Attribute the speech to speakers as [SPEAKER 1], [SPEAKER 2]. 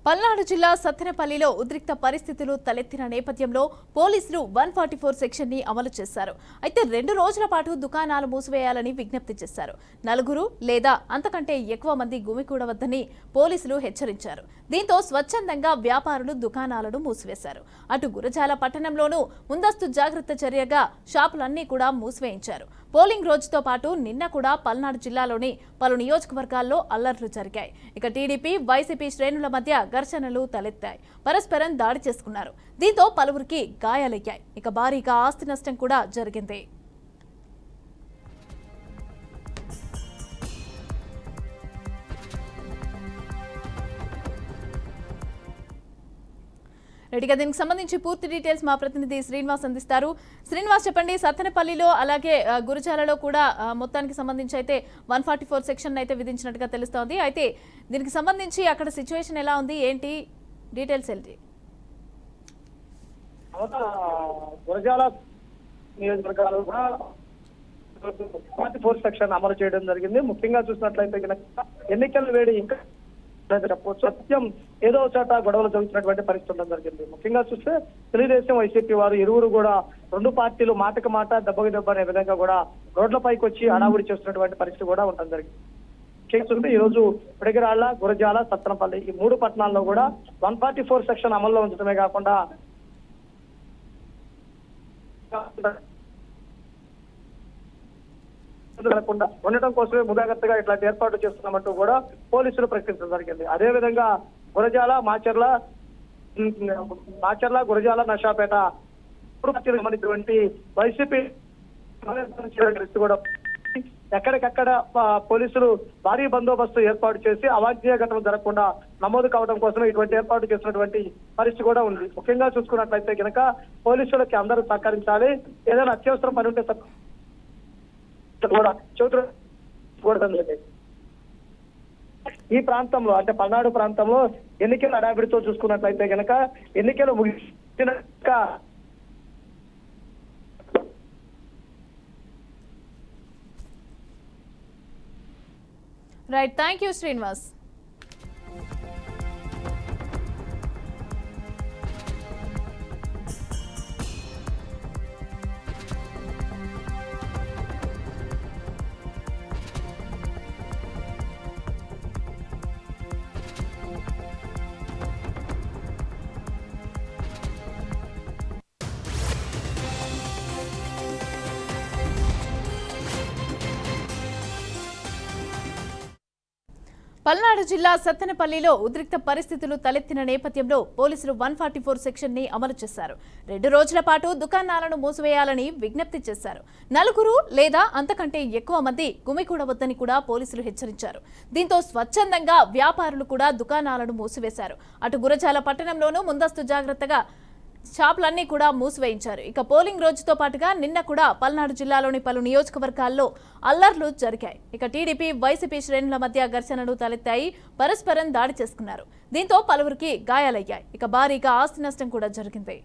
[SPEAKER 1] పల్నాడు జిల్లా సత్తెనపల్లిలో ఉద్రిక్త పరిస్థితులు తలెత్తిన నేపథ్యంలో పోలీసులు 144 సెక్షన్ ని అమలు చేశారు. అయితే 2 రోజుల పాటు దుకాణాలు మూసివేయాలని విజ్ఞప్తి చేశారు. 4 లేదా అంతకంటే ఎక్కువ మంది గుమికూడవద్దని పోలీసులు హెచ్చరించారు. దీంతో స్వచ్ఛందంగా వ్యాపారులు దుకాణాలను మూసివేశారు. అటు గురజాల పట్టణంలోనూ ముందస్తు జాగ్రత్త చర్యగా షాపులన్నీ కూడా మూసివేయించారు. పోలింగ్ రోజుతో పాటు నిన్న కూడా పల్నాడు జిల్లాలోని పలు నియోజకవర్గాల్లో అల్లర్లు జరిగాయి. ఇక టీడీపీ వైసీపీ శ్రేణుల మధ్య ఘర్షణలు తలెత్తాయి. పరస్పరం దాడి చేసుకున్నారు. దీంతో పలువురికి గాయాలయ్యాయి. ఇక భారీగా ఆస్తి నష్టం కూడా జరిగింది. రెడీగా దీనికి సంబంధించి పూర్తి డీటెయిల్స్ మా ప్రతినిధి శ్రీనివాస్ అందిస్తారు. శ్రీనివాస్, చెప్పండి. సత్తెనపల్లిలో అలాగే గురజాలలో కూడా మొత్తానికి సంబంధించి అయితే 144 సెక్షన్ అయితే విధించినట్టుగా తెలుస్తోంది. అయితే దీనికి సంబంధించి అక్కడ సిచ్యువేషన్ ఎలా ఉంది, ఏంటి డీటెయిల్స్ ఏంటి?
[SPEAKER 2] గురజాల నియోజకవర్గాలు 144 సెక్షన్ అమలు చేయడం జరిగింది. ముఖ్యంగా చూసినట్లయితే ఎన్నికల వేడి ఇంకా చెప్పవచ్చు. సత్యం ఏదో చోట గొడవలు జరుగుతున్నటువంటి పరిస్థితి ఉండడం జరిగింది. ముఖ్యంగా చూస్తే తెలుగుదేశం వైసీపీ వారు ఇరువురు కూడా 2 పార్టీలు మాటకు మాట దెబ్బకి దెబ్బ అనే విధంగా కూడా రోడ్లపైకి వచ్చి హడావుడి చేస్తున్నటువంటి పరిస్థితి కూడా ఉండడం జరిగింది. ఈ రోజు పిడగిరాళ్ల, గురజాల, సత్తెనపల్లి ఈ 3 పట్టణాల్లో కూడా 144 సెక్షన్ అమల్లో ఉంచడమే కాకుండా ఉండటం కోసమే ముదాగత్తగా ఇట్లాంటి ఏర్పాటు చేస్తున్నామంటూ కూడా పోలీసులు ప్రకటించడం జరిగింది. అదే విధంగా గురజాల, మాచర్ల, గురజాల, నషాపేట సంబంధించినటువంటి వైసీపీ కూడా ఎక్కడికక్కడ పోలీసులు భారీ బందోబస్తు ఏర్పాటు చేసి అవాంఛనీయ ఘటనలు జరగకుండా నమోదు కావడం కోసం ఇటువంటి ఏర్పాటు చేసినటువంటి పరిస్థితి కూడా ఉంది. ముఖ్యంగా చూసుకున్నట్లయితే కనుక పోలీసులకి అందరూ సహకరించాలి. ఏదైనా అత్యవసరం పని ఉంటే కూడా ఈ ప్రాంతంలో అంటే పల్నాడు ప్రాంతంలో ఎన్నికల హడావిడితో చూసుకున్నట్లయితే కనుక ఎన్నికలు ముగిసినాక
[SPEAKER 1] right, thank you Srinivas. Palnadu జిల్లా సత్తెనపల్లిలో ఉద్రిక్త పరిస్థితులు తలెత్తిన నేపథ్యంలో పోలీసులు 144 సెక్షన్ ని అమలు చేశారు. 2 రోజుల పాటు దుకాణాలను మూసివేయాలని విజ్ఞప్తి చేశారు. 4 లేదా అంతకంటే ఎక్కువ మంది గుమికూడవద్దని కూడా పోలీసులు హెచ్చరించారు. దీంతో స్వచ్ఛందంగా వ్యాపారులు కూడా దుకాణాలను మూసివేశారు. అటు గురజాల పట్టణంలోనూ ముందస్తు జాగ్రత్తగా షాపులన్నీ కూడా మూసివేయించారు. ఇక పోలింగ్ రోజుతో పాటుగా నిన్న కూడా పల్నాడు జిల్లాలోని పలు నియోజకవర్గాల్లో అల్లర్లు జరిగాయి. ఇక టీడీపీ వైసీపీ శ్రేణుల మధ్య ఘర్షణలు తలెత్తాయి. పరస్పరం దాడి చేసుకున్నారు. దీంతో పలువురికి గాయాలయ్యాయి. ఇక భారీగా ఆస్తి నష్టం కూడా జరిగింది.